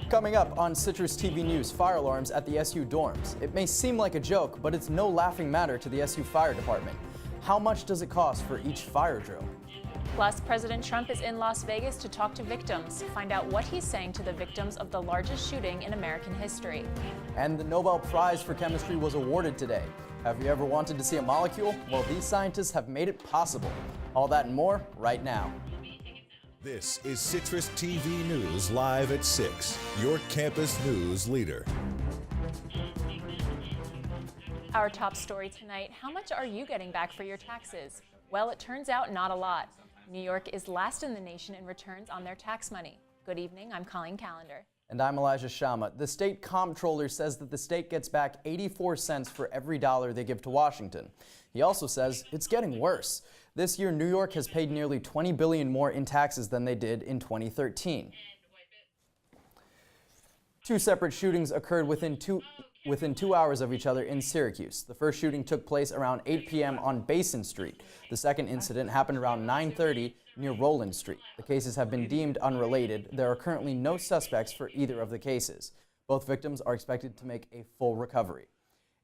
Coming up on Citrus TV News, fire alarms at the SU dorms. It may seem like a joke, but it's no laughing matter to the SU Fire Department. How much does it cost for each fire drill? Plus, President Trump is in Las Vegas to talk to victims. Find out what he's saying to the victims of the largest shooting in American history. And the Nobel Prize for Chemistry was awarded today. Have you ever wanted to see a molecule? Well, these scientists have made it possible. All that and more right now. This is Citrus TV News live at 6, your campus news leader. Our top story tonight, how much are you getting back for your taxes? Well, it turns out not a lot. New York is last in the nation in returns on their tax money. Good evening, I'm Colleen Callander. And I'm Shama. The state comptroller says that the state gets back 84 cents for every dollar they give to Washington. He also says it's getting worse. This year, New York has paid nearly $20 billion more in taxes than they did in 2013. Two separate shootings occurred within two hours of each other in Syracuse. The first shooting took place around 8 p.m. on Basin Street. The second incident happened around 9:30 near Roland Street. The cases have been deemed unrelated. There are currently no suspects for either of the cases. Both victims are expected to make a full recovery.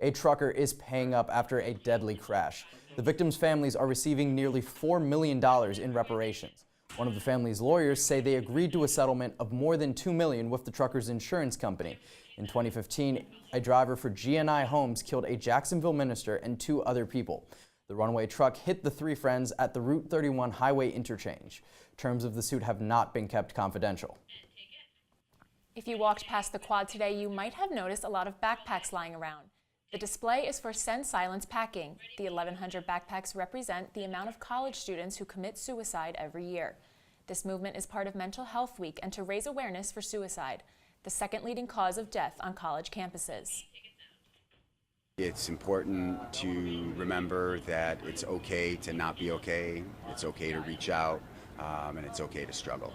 A trucker is paying up after a deadly crash. The victims' families are receiving nearly $4 million in reparations. One of the family's lawyers say they agreed to a settlement of more than $2 million with the trucker's insurance company. In 2015, a driver for GNI Homes killed a Jacksonville minister and 2 other people. The runaway truck hit the 3 friends at the Route 31 highway interchange. Terms of the suit have not been kept confidential. If you walked past the quad today, you might have noticed a lot of backpacks lying around. The display is for Send Silence Packing. The 1,100 backpacks represent the amount of college students who commit suicide every year. This movement is part of Mental Health Week and to raise awareness for suicide, the second leading cause of death on college campuses. It's important to remember that it's okay to not be okay, it's okay to reach out, and it's okay to struggle.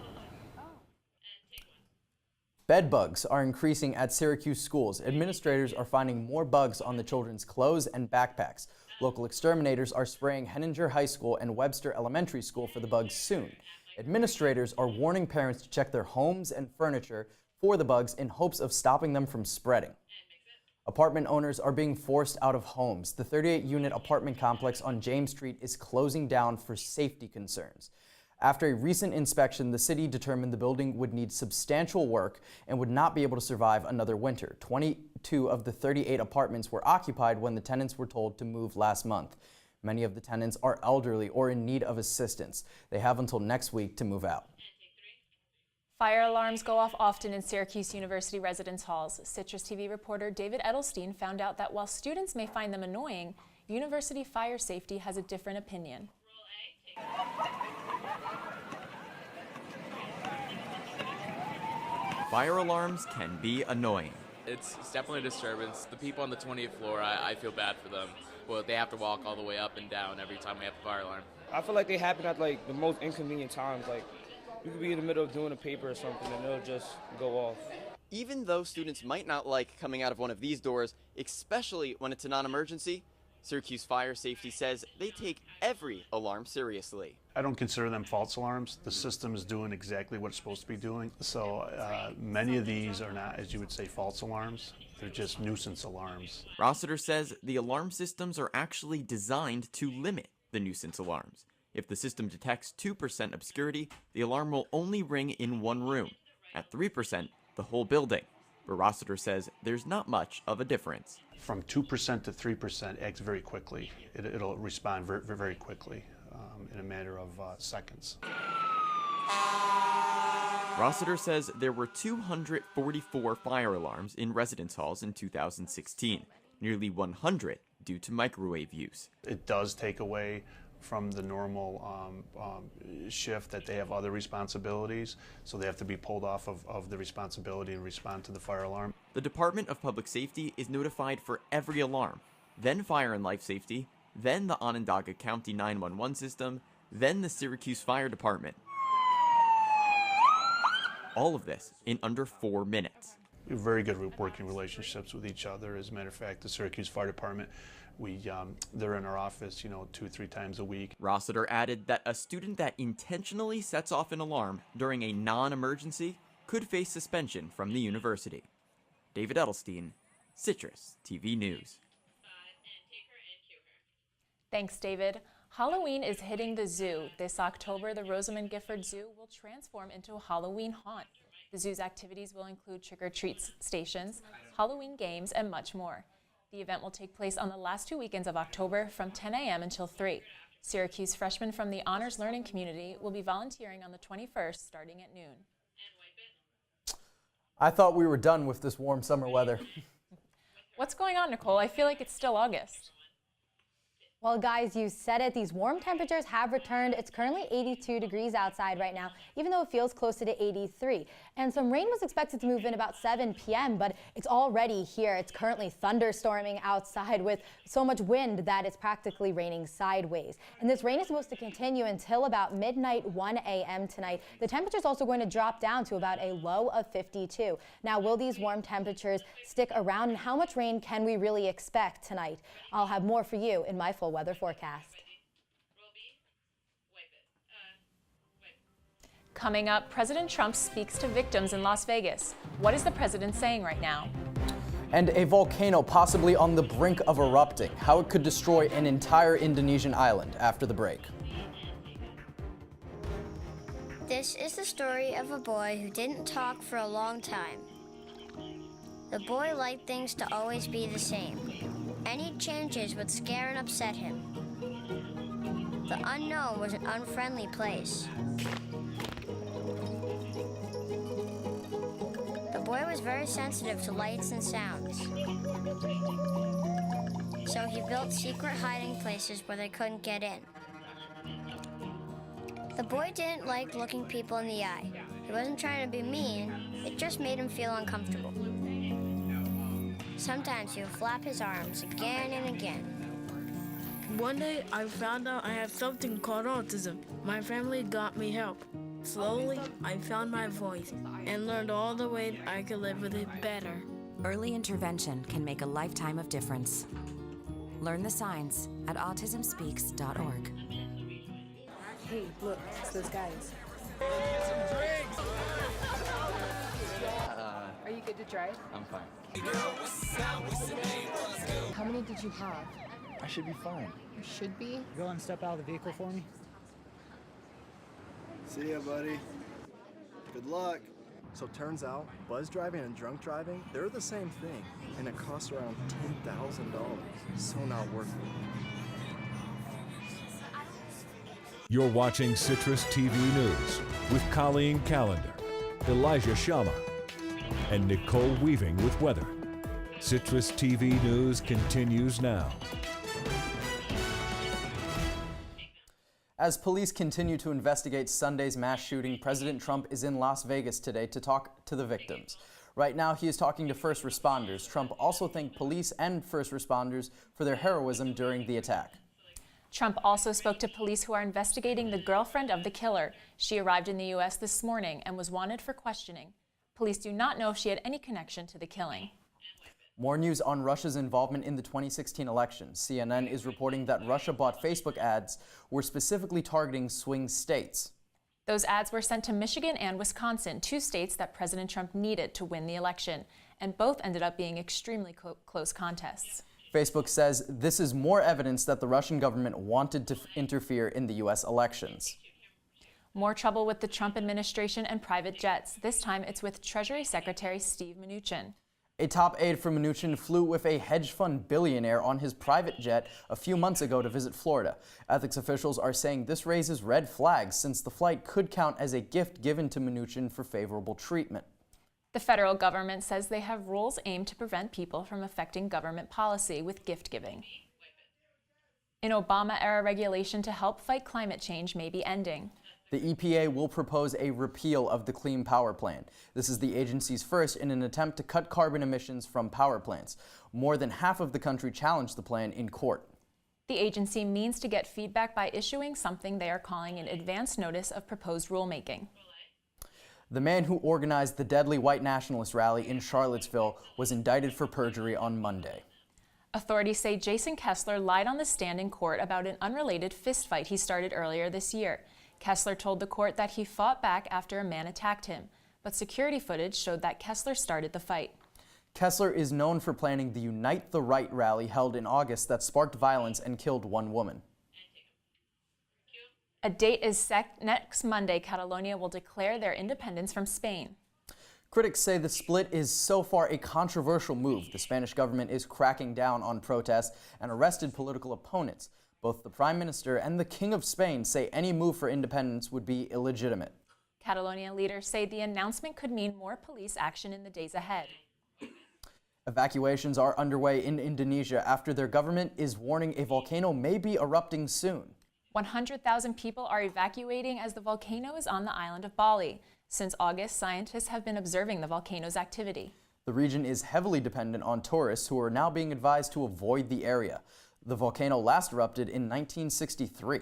Bed bugs are increasing at Syracuse schools. Administrators are finding more bugs on the children's clothes and backpacks. Local exterminators are spraying Henninger High School and Webster Elementary School for the bugs soon. Administrators are warning parents to check their homes and furniture for the bugs in hopes of stopping them from spreading. Apartment owners are being forced out of homes. The 38-unit apartment complex on James Street is closing down for safety concerns. After a recent inspection, the city determined the building would need substantial work and would not be able to survive another winter. 22 of the 38 apartments were occupied when the tenants were told to move last month. Many of the tenants are elderly or in need of assistance. They have until next week to move out. Fire alarms go off often in Syracuse University residence halls. Citrus TV reporter David Edelstein found out that while students may find them annoying, university fire safety has a different opinion. Fire alarms can be annoying. It's definitely a disturbance. The people on the 20th floor, I feel bad for them. Well, they have to walk all the way up and down every time we have a fire alarm. I feel like they happen at like the most inconvenient times. Like you could be in the middle of doing a paper or something and it'll just go off. Even though students might not like coming out of one of these doors, especially when it's a non-emergency, Syracuse Fire Safety says they take every alarm seriously. I don't consider them false alarms. The system is doing exactly what it's supposed to be doing. So many of these are not, as you would say, false alarms. They're just nuisance alarms. Rossiter says the alarm systems are actually designed to limit the nuisance alarms. If the system detects 2% obscurity, the alarm will only ring in one room. At 3%, the whole building. But Rossiter says there's not much of a difference. From 2% to 3% acts very quickly. It'll respond very, very quickly in a matter of seconds. Rossiter says there were 244 fire alarms in residence halls in 2016, nearly 100 due to microwave use. It does take away from the normal shift that they have other responsibilities, so they have to be pulled off of the responsibility and respond to the fire alarm. The Department of Public Safety is notified for every alarm, then Fire and Life Safety, then the Onondaga County 911 system, then the Syracuse Fire Department. All of this in under 4 minutes. We have very good working relationships with each other. As a matter of fact, the Syracuse Fire Department, they're in our office, 2-3 times a week. Rossiter added that a student that intentionally sets off an alarm during a non-emergency could face suspension from the university. David Edelstein, Citrus TV News. Thanks, David. Halloween is hitting the zoo. This October, the Rosamond Gifford Zoo will transform into a Halloween haunt. The zoo's activities will include trick-or-treat stations, Halloween games, and much more. The event will take place on the last 2 weekends of October from 10 a.m. until 3. Syracuse freshmen from the Honors Learning community will be volunteering on the 21st starting at noon. I thought we were done with this warm summer weather. What's going on, Nicole? I feel like it's still August. Well, guys, you said it. These warm temperatures have returned. It's currently 82 degrees outside right now, even though it feels closer to 83. And some rain was expected to move in about 7 p.m., but it's already here. It's currently thunderstorming outside with so much wind that it's practically raining sideways. And this rain is supposed to continue until about midnight, 1 a.m. tonight. The temperature is also going to drop down to about a low of 52. Now, will these warm temperatures stick around, and how much rain can we really expect tonight? I'll have more for you in my full weather forecast. Coming up, President Trump speaks to victims in Las Vegas. What is the president saying right now? And a volcano possibly on the brink of erupting, how it could destroy an entire Indonesian island after the break. This is the story of a boy who didn't talk for a long time. The boy liked things to always be the same. Any changes would scare and upset him. The unknown was an unfriendly place. The boy was very sensitive to lights and sounds. So he built secret hiding places where they couldn't get in. The boy didn't like looking people in the eye. He wasn't trying to be mean, it just made him feel uncomfortable. Sometimes he would flap his arms again and again. One day, I found out I have something called autism. My family got me help. Slowly, I found my voice and learned all the ways I could live with it better. Early intervention can make a lifetime of difference. Learn the signs at autismspeaks.org. Hey, look, it's those guys. Are you good to drive? I'm fine. How many did you have? I should be fine. You should be? Go and step out of the vehicle for me. See ya, buddy. Good luck. So turns out, buzz driving and drunk driving, they're the same thing, and it costs around $10,000. So not worth it. You're watching Citrus TV News with Colleen Callander, Elijah Shama, and Nicole Weaving with weather. Citrus TV News continues now. As police continue to investigate Sunday's mass shooting, President Trump is in Las Vegas today to talk to the victims. Right now, he is talking to first responders. Trump also thanked police and first responders for their heroism during the attack. Trump also spoke to police who are investigating the girlfriend of the killer. She arrived in the U.S. this morning and was wanted for questioning. Police do not know if she had any connection to the killing. More news on Russia's involvement in the 2016 election. CNN is reporting that Russia bought Facebook ads were specifically targeting swing states. Those ads were sent to Michigan and Wisconsin, 2 states that President Trump needed to win the election, and both ended up being extremely close contests. Facebook says this is more evidence that the Russian government wanted to interfere in the U.S. elections. More trouble with the Trump administration and private jets. This time it's with Treasury Secretary Steve Mnuchin. A top aide for Mnuchin flew with a hedge fund billionaire on his private jet a few months ago to visit Florida. Ethics officials are saying this raises red flags since the flight could count as a gift given to Mnuchin for favorable treatment. The federal government says they have rules aimed to prevent people from affecting government policy with gift giving. An Obama-era regulation to help fight climate change may be ending. The EPA will propose a repeal of the Clean Power Plan. This is the agency's first in an attempt to cut carbon emissions from power plants. More than half of the country challenged the plan in court. The agency means to get feedback by issuing something they are calling an advance notice of proposed rulemaking. The man who organized the deadly white nationalist rally in Charlottesville was indicted for perjury on Monday. Authorities say Jason Kessler lied on the stand in court about an unrelated fistfight he started earlier this year. Kessler told the court that he fought back after a man attacked him, but security footage showed that Kessler started the fight. Kessler is known for planning the Unite the Right rally held in August that sparked violence and killed one woman. A date is set. Next Monday, Catalonia will declare their independence from Spain. Critics say the split is so far a controversial move. The Spanish government is cracking down on protests and arrested political opponents. Both the Prime Minister and the King of Spain say any move for independence would be illegitimate. Catalonia leaders say the announcement could mean more police action in the days ahead. Evacuations are underway in Indonesia after their government is warning a volcano may be erupting soon. 100,000 people are evacuating as the volcano is on the island of Bali. Since August, scientists have been observing the volcano's activity. The region is heavily dependent on tourists who are now being advised to avoid the area. The volcano last erupted in 1963.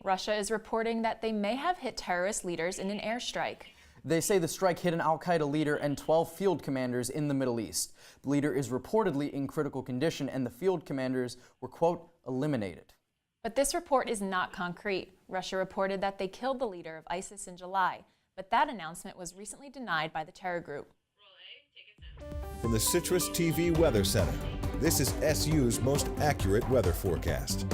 Russia is reporting that they may have hit terrorist leaders in an airstrike. They say the strike hit an al-Qaeda leader and 12 field commanders in the Middle East. The leader is reportedly in critical condition and the field commanders were, quote, eliminated. But this report is not concrete. Russia reported that they killed the leader of ISIS in July, but that announcement was recently denied by the terror group. From the CitrusTV Weather Center, this is SU's most accurate weather forecast.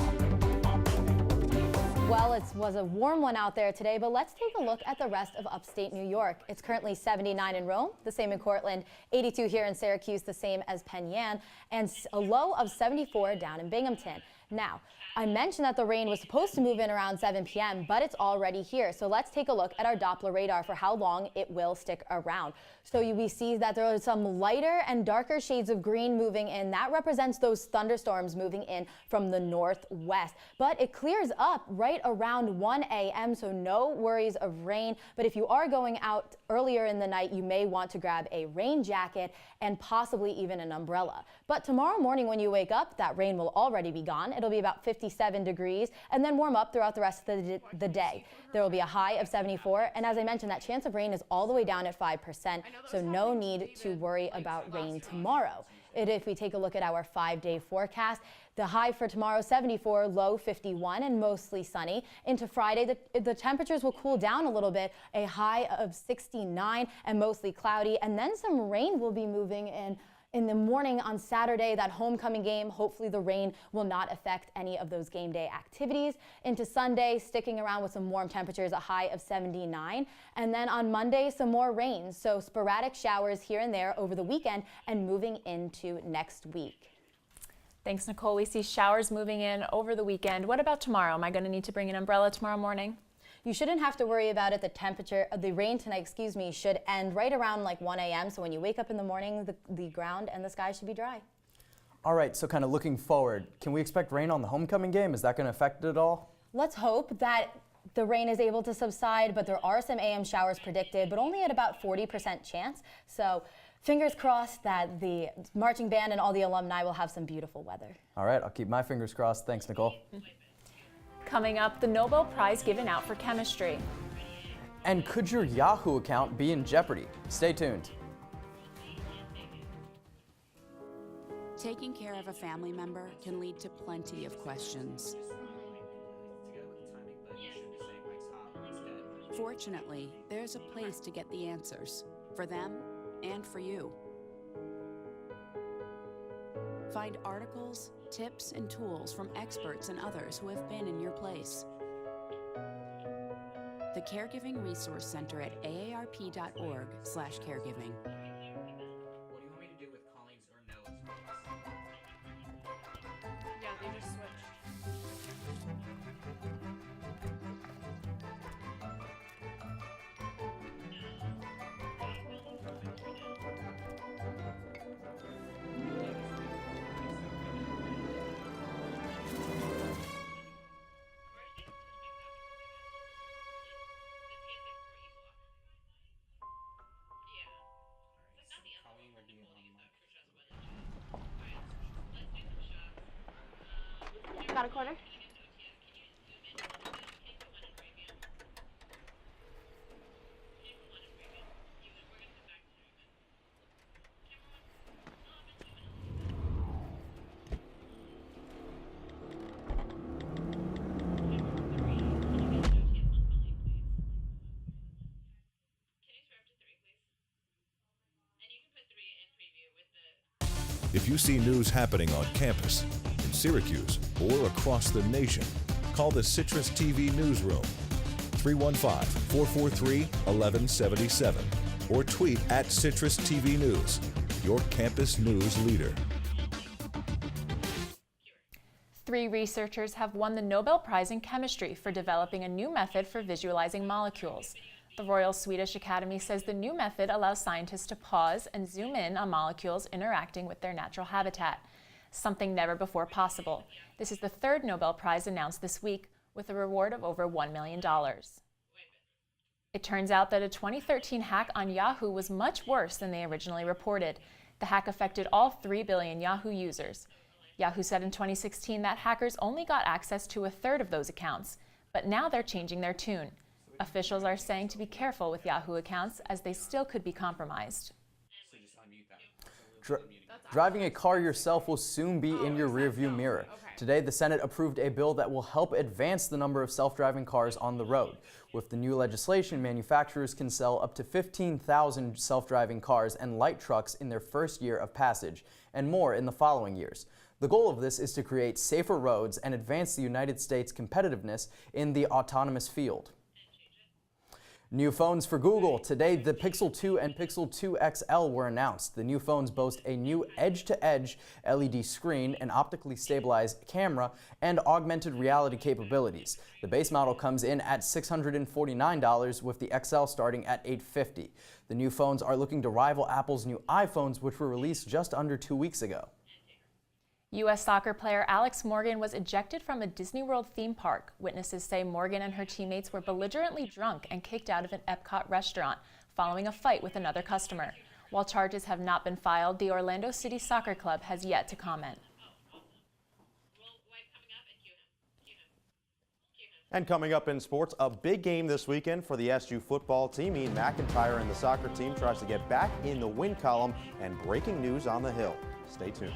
Well, it was a warm one out there today, but let's take a look at the rest of upstate New York. It's currently 79 in Rome, the same in Cortland, 82 here in Syracuse, the same as Penn Yan, and a low of 74 down in Binghamton. Now, I mentioned that the rain was supposed to move in around 7 p.m., but it's already here. So let's take a look at our Doppler radar for how long it will stick around. So we see that there are some lighter and darker shades of green moving in. That represents those thunderstorms moving in from the northwest. But it clears up right around 1 a.m., so no worries of rain. But if you are going out earlier in the night, you may want to grab a rain jacket and possibly even an umbrella. But tomorrow morning when you wake up, that rain will already be gone. It'll be about 57 degrees and then warm up throughout the rest of the day. There will be a high of 74, and as I mentioned, that chance of rain is all the way down at 5%, so no need to worry about rain tomorrow. If we take a look at our 5-day forecast, the high for tomorrow 74, low 51 and mostly sunny. Into Friday, the temperatures will cool down a little bit, a high of 69 and mostly cloudy, and then some rain will be moving in the morning on Saturday, that homecoming game. Hopefully the rain will not affect any of those game day activities. Into Sunday, sticking around with some warm temperatures, a high of 79. And then on Monday, some more rain. So sporadic showers here and there over the weekend and moving into next week. Thanks, Nicole. We see showers moving in over the weekend. What about tomorrow? Am I going to need to bring an umbrella tomorrow morning? You shouldn't have to worry about it. The rain tonight, should end right around like 1 a.m. So when you wake up in the morning, the ground and the sky should be dry. All right, so kind of looking forward, can we expect rain on the homecoming game? Is that going to affect it at all? Let's hope that the rain is able to subside, but there are some AM showers predicted, but only at about 40% chance. So fingers crossed that the marching band and all the alumni will have some beautiful weather. All right, I'll keep my fingers crossed. Thanks, Nicole. Coming up, the Nobel Prize given out for chemistry. And could your Yahoo account be in jeopardy? Stay tuned. Taking care of a family member can lead to plenty of questions. Fortunately, there's a place to get the answers, for them and for you. Find articles, tips, and tools from experts and others who have been in your place. The Caregiving Resource Center at aarp.org/caregiving. What do you want me to do with Colleen's or Noah's voice? Yeah, they just switched. Got a quarter? If you see news happening on campus, in Syracuse, or across the nation, call the Citrus TV newsroom, 315-443-1177, or tweet at Citrus TV News, your campus news leader. 3 researchers have won the Nobel Prize in Chemistry for developing a new method for visualizing molecules. The Royal Swedish Academy says the new method allows scientists to pause and zoom in on molecules interacting with their natural habitat, something never before possible. This is the 3rd Nobel Prize announced this week, with a reward of over $1 million. It turns out that a 2013 hack on Yahoo was much worse than they originally reported. The hack affected all 3 billion Yahoo users. Yahoo said in 2016 that hackers only got access to a third of those accounts, but now they're changing their tune. Officials are saying to be careful with Yahoo accounts as they still could be compromised. Driving a car yourself will soon be in your rearview mirror. Today, the Senate approved a bill that will help advance the number of self-driving cars on the road. With the new legislation, manufacturers can sell up to 15,000 self-driving cars and light trucks in their first year of passage, and more in the following years. The goal of this is to create safer roads and advance the United States' competitiveness in the autonomous field. New phones for Google. Today, the Pixel 2 and Pixel 2 XL were announced. The new phones boast a new edge-to-edge LED screen, an optically stabilized camera, and augmented reality capabilities. The base model comes in at $649, with the XL starting at $850. The new phones are looking to rival Apple's new iPhones, which were released just under 2 weeks ago. U.S. soccer player Alex Morgan was ejected from a Disney World theme park. Witnesses say Morgan and her teammates were belligerently drunk and kicked out of an Epcot restaurant following a fight with another customer. While charges have not been filed, the Orlando City Soccer Club has yet to comment. And coming up in sports, a big game this weekend for the SU football team. Ian McIntyre and the soccer team tries to get back in the win column, and breaking news on the Hill. Stay tuned.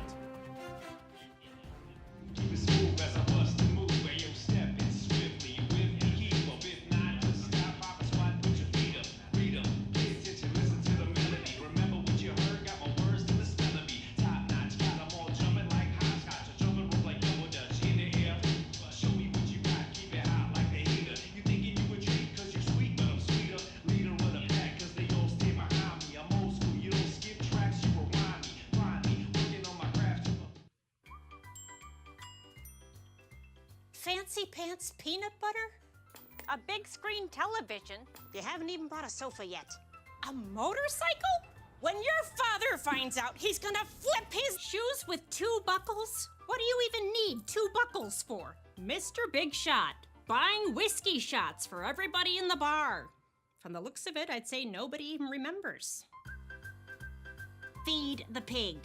Fancy pants peanut butter? A big screen television? You haven't even bought a sofa yet. A motorcycle? When your father finds out, he's gonna flip his shoes with 2 buckles? What do you even need 2 buckles for? Mr. Big Shot, buying whiskey shots for everybody in the bar. From the looks of it, I'd say nobody even remembers. Feed the pig.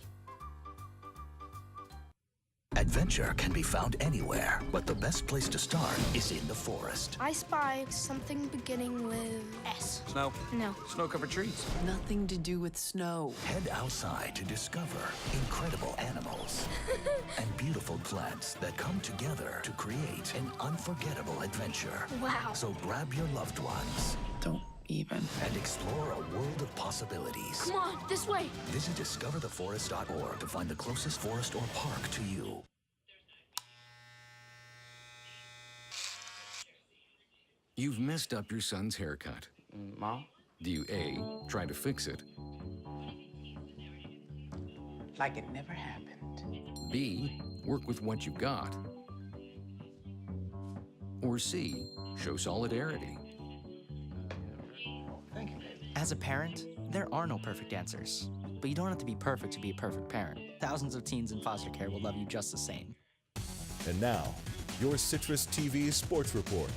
Adventure can be found anywhere, but the best place to start is in the forest. I spy something beginning with S. Snow? No. Snow-covered trees. Nothing to do with snow. Head outside to discover incredible animals and beautiful plants that come together to create an unforgettable adventure. Wow. So grab your loved ones. Don't even. And explore a world of possibilities. Come on, this way. Visit discovertheforest.org to find the closest forest or park to you. You've messed up your son's haircut. Mom? Do you A, try to fix it? Like it never happened. B, work with what you got? Or C, show solidarity? Thank you, baby. As a parent, there are no perfect answers. But you don't have to be perfect to be a perfect parent. Thousands of teens in foster care will love you just the same. And now, your Citrus TV Sports Report.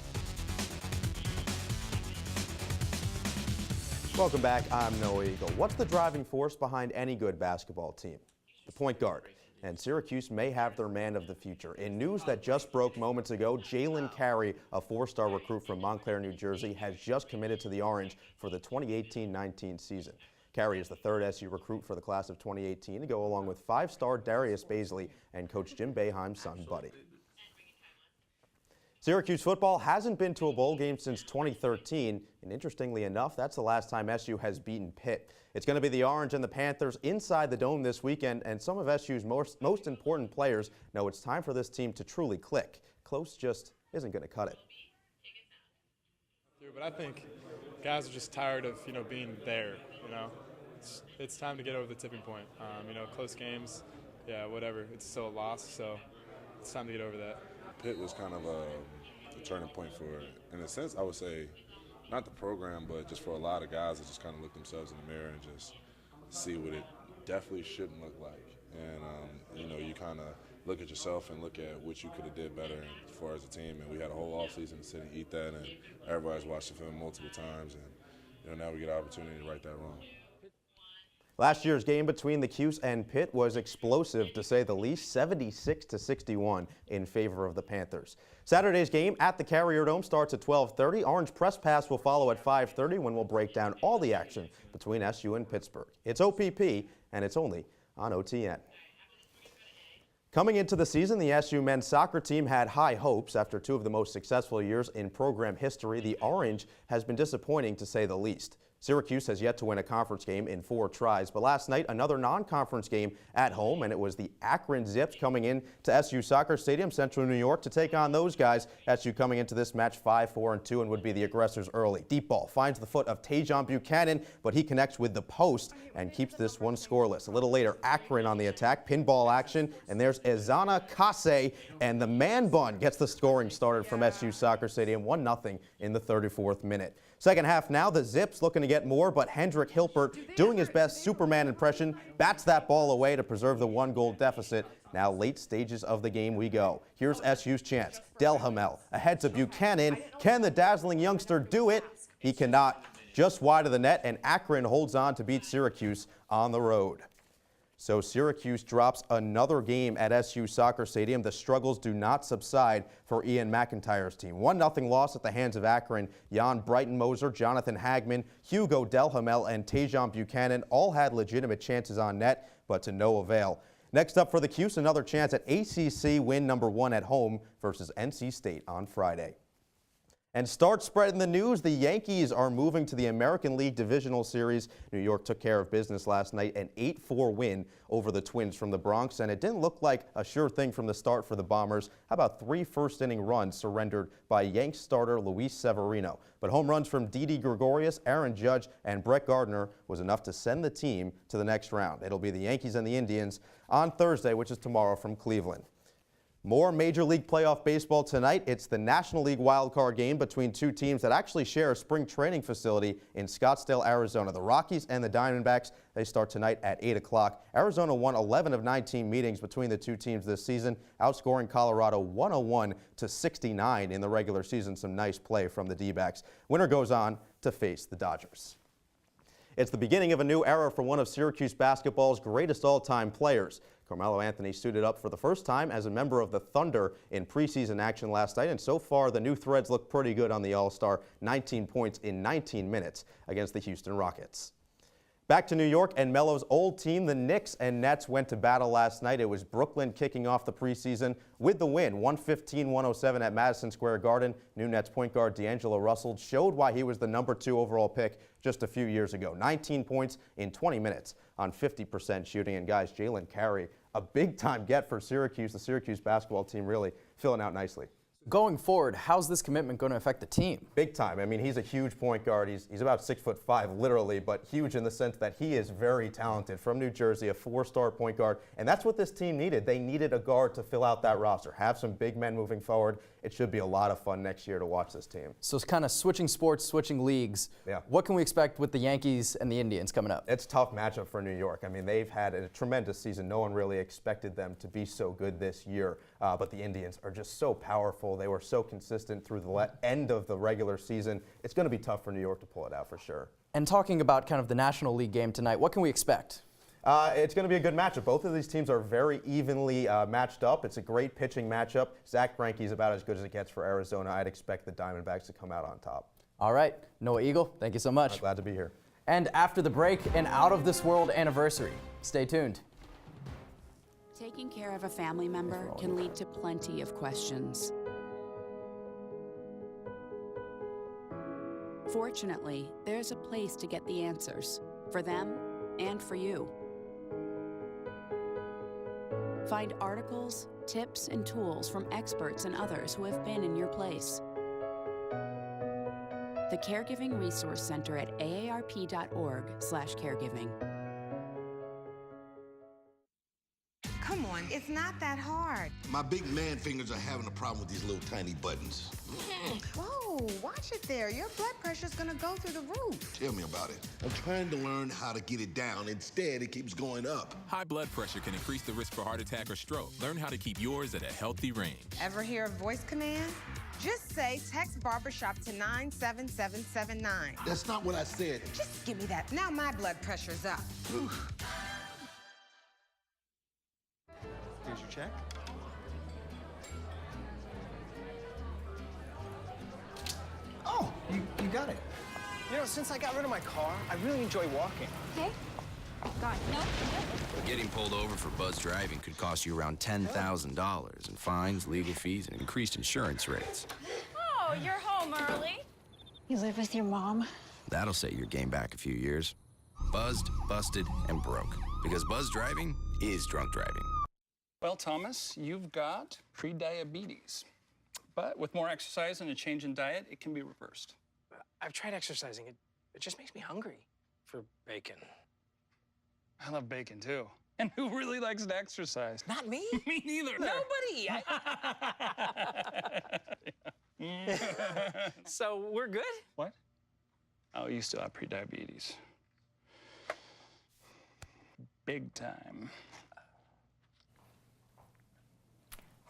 Welcome back, I'm Noah Eagle. What's the driving force behind any good basketball team? The point guard. And Syracuse may have their man of the future. In news that just broke moments ago, Jalen Carey, a 4-star recruit from Montclair, New Jersey, has just committed to the Orange for the 2018-19 season. Carey is the 3rd SU recruit for the class of 2018 to go along with 5-star Darius Baisley and Coach Jim Boeheim's son, Buddy. Syracuse football hasn't been to a bowl game since 2013, and interestingly enough, that's the last time SU has beaten Pitt. It's going to be the Orange and the Panthers inside the Dome this weekend, and some of SU's most important players know it's time for this team to truly click. Close just isn't going to cut it. But I think guys are just tired of, being there, It's time to get over the tipping point. Close games, yeah, whatever. It's still a loss, so it's time to get over that. Pitt was kind of a turning point for, in a sense, I would say, not the program, but just for a lot of guys that just kind of look themselves in the mirror and just see what it definitely shouldn't look like. And, you kind of look at yourself and look at what you could have did better as far as a team. And we had a whole offseason to sit and eat that, and everybody's watched the film multiple times. And, now we get an opportunity to right that wrong. Last year's game between the Cuse and Pitt was explosive, to say the least, 76-61 in favor of the Panthers. Saturday's game at the Carrier Dome starts at 12:30. Orange Press Pass will follow at 5:30 when we'll break down all the action between SU and Pittsburgh. It's OPP, and it's only on OTN. Coming into the season, the SU men's soccer team had high hopes. After two of the most successful years in program history, the Orange has been disappointing, to say the least. Syracuse has yet to win a conference game in 4 tries, but last night another non-conference game at home, and it was the Akron Zips coming in to SU Soccer Stadium, Central New York, to take on those guys. SU coming into this match 5-4-2 and would be the aggressors early. Deep ball finds the foot of Tajon Buchanan, but he connects with the post and keeps this one scoreless. A little later, Akron on the attack, pinball action, and there's Ezana Kase, and the man bun gets the scoring started from SU Soccer Stadium, 1-0 in the 34th minute. Second half now, the Zips looking to get more, but Hendrik Hilpert, doing his best Superman impression, bats that ball away to preserve the 1-goal deficit. Now late stages of the game we go. Here's SU's chance. Delhamel ahead to Buchanan. Can the dazzling youngster do it? He cannot. Just wide of the net, and Akron holds on to beat Syracuse on the road. So Syracuse drops another game at SU Soccer Stadium. The struggles do not subside for Ian McIntyre's team. 1-0 loss at the hands of Akron. Jan Breitenmoser, Jonathan Hagman, Hugo Delhamel, and Tajon Buchanan all had legitimate chances on net, but to no avail. Next up for the Cuse, another chance at ACC win number 1 at home versus NC State on Friday. And start spreading the news. The Yankees are moving to the American League Divisional Series. New York took care of business last night, an 8-4 win over the Twins from the Bronx, and it didn't look like a sure thing from the start for the Bombers. How about 3 first-inning runs surrendered by Yanks starter Luis Severino? But home runs from Didi Gregorius, Aaron Judge, and Brett Gardner was enough to send the team to the next round. It'll be the Yankees and the Indians on Thursday, which is tomorrow, from Cleveland. More Major League Playoff baseball tonight. It's the National League wildcard game between two teams that actually share a spring training facility in Scottsdale, Arizona. The Rockies and the Diamondbacks, they start tonight at 8 o'clock. Arizona won 11 of 19 meetings between the two teams this season, outscoring Colorado 101-69 in the regular season. Some nice play from the D-backs. Winner goes on to face the Dodgers. It's the beginning of a new era for one of Syracuse basketball's greatest all-time players. Carmelo Anthony suited up for the first time as a member of the Thunder in preseason action last night, and so far the new threads look pretty good on the All-Star. 19 points in 19 minutes against the Houston Rockets. Back to New York, and Melo's old team, the Knicks and Nets, went to battle last night. It was Brooklyn kicking off the preseason with the win, 115-107 at Madison Square Garden. New Nets point guard D'Angelo Russell showed why he was the number 2 overall pick just a few years ago. 19 points in 20 minutes on 50% shooting. And guys, Jalen Carey, a big-time get for Syracuse. The Syracuse basketball team really filling out nicely. Going forward, how's this commitment going to affect the team? Big time. I mean, he's a huge point guard. He's about 6'5", literally, but huge in the sense that he is very talented. From New Jersey, a 4-star point guard, and that's what this team needed. They needed a guard to fill out that roster, have some big men moving forward. It should be a lot of fun next year to watch this team. So it's kind of switching sports, switching leagues. Yeah. What can we expect with the Yankees and the Indians coming up? It's a tough matchup for New York. I mean, they've had a tremendous season. No one really expected them to be so good this year, but the Indians are just so powerful. They were so consistent through the end of the regular season. It's going to be tough for New York to pull it out for sure. And talking about kind of the National League game tonight, what can we expect? It's going to be a good matchup. Both of these teams are very evenly matched up. It's a great pitching matchup. Zach Greinke's about as good as it gets for Arizona. I'd expect the Diamondbacks to come out on top. All right. Noah Eagle, thank you so much. I'm glad to be here. And after the break, an out-of-this-world anniversary. Stay tuned. Taking care of a family member can lead to plenty of questions. Fortunately, there's a place to get the answers, for them and for you. Find articles, tips, and tools from experts and others who have been in your place. The Caregiving Resource Center at aarp.org/caregiving. Come on, it's not that hard. My big man fingers are having a problem with these little tiny buttons. Whoa, watch it there. Your blood pressure's gonna go through the roof. Tell me about it. I'm trying to learn how to get it down. Instead, it keeps going up. High blood pressure can increase the risk for heart attack or stroke. Learn how to keep yours at a healthy range. Ever hear a voice command? Just say text barbershop to 97779. That's not what I said. Just give me that. Now my blood pressure's up. Here's your check. Oh, you got it. You know, since I got rid of my car, I really enjoy walking. Okay. Got it. No. Getting pulled over for buzz driving could cost you around $10,000 in fines, legal fees, and increased insurance rates. Oh, you're home early. You live with your mom? That'll set your game back a few years. Buzzed, busted, and broke. Because buzz driving is drunk driving. Well, Thomas, you've got pre-diabetes. But with more exercise and a change in diet, it can be reversed. I've tried exercising. It just makes me hungry for bacon. I love bacon, too. And who really likes to exercise? Not me. Me neither. Nobody. So we're good? What? Oh, you still have pre-diabetes. Big time.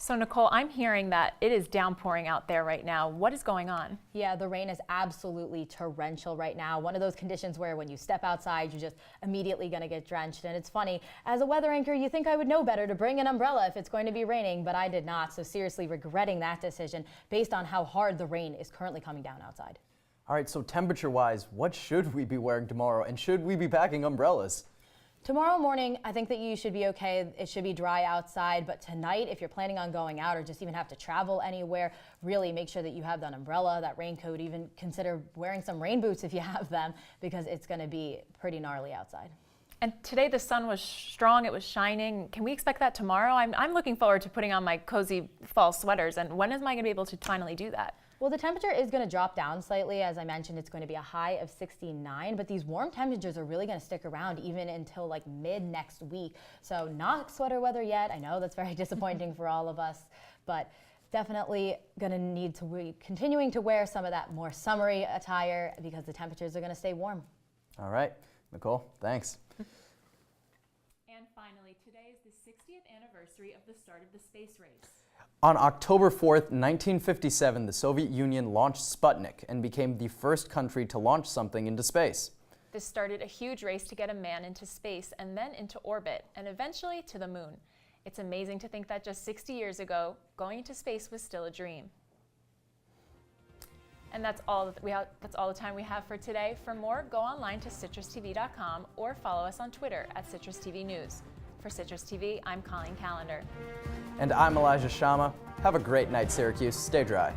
So Nicole, I'm hearing that it is downpouring out there right now. What is going on? Yeah, the rain is absolutely torrential right now. One of those conditions where when you step outside, you're just immediately going to get drenched. And it's funny, as a weather anchor, you think I would know better to bring an umbrella if it's going to be raining, but I did not. So seriously regretting that decision based on how hard the rain is currently coming down outside. All right, so temperature-wise, what should we be wearing tomorrow? And should we be packing umbrellas? Tomorrow morning, I think that you should be okay. It should be dry outside, but tonight, if you're planning on going out or just even have to travel anywhere, really make sure that you have that umbrella, that raincoat, even consider wearing some rain boots if you have them, because it's going to be pretty gnarly outside. And today the sun was strong, it was shining. Can we expect that tomorrow? I'm looking forward to putting on my cozy fall sweaters, and when am I going to be able to finally do that? Well, the temperature is going to drop down slightly. As I mentioned, it's going to be a high of 69, but these warm temperatures are really going to stick around even until like mid next week. So not sweater weather yet. I know that's very disappointing for all of us, but definitely going to need to be continuing to wear some of that more summery attire because the temperatures are going to stay warm. All right, Nicole, thanks. And finally, today is the 60th anniversary of the start of the space race. On October 4th, 1957, the Soviet Union launched Sputnik and became the first country to launch something into space. This started a huge race to get a man into space and then into orbit and eventually to the moon. It's amazing to think that just 60 years ago, going into space was still a dream. And that's all the time we have for today. For more, go online to CitrusTV.com or follow us on Twitter at CitrusTV News. For Citrus TV, I'm Colleen Callander. And I'm Elijah Shama. Have a great night, Syracuse. Stay dry.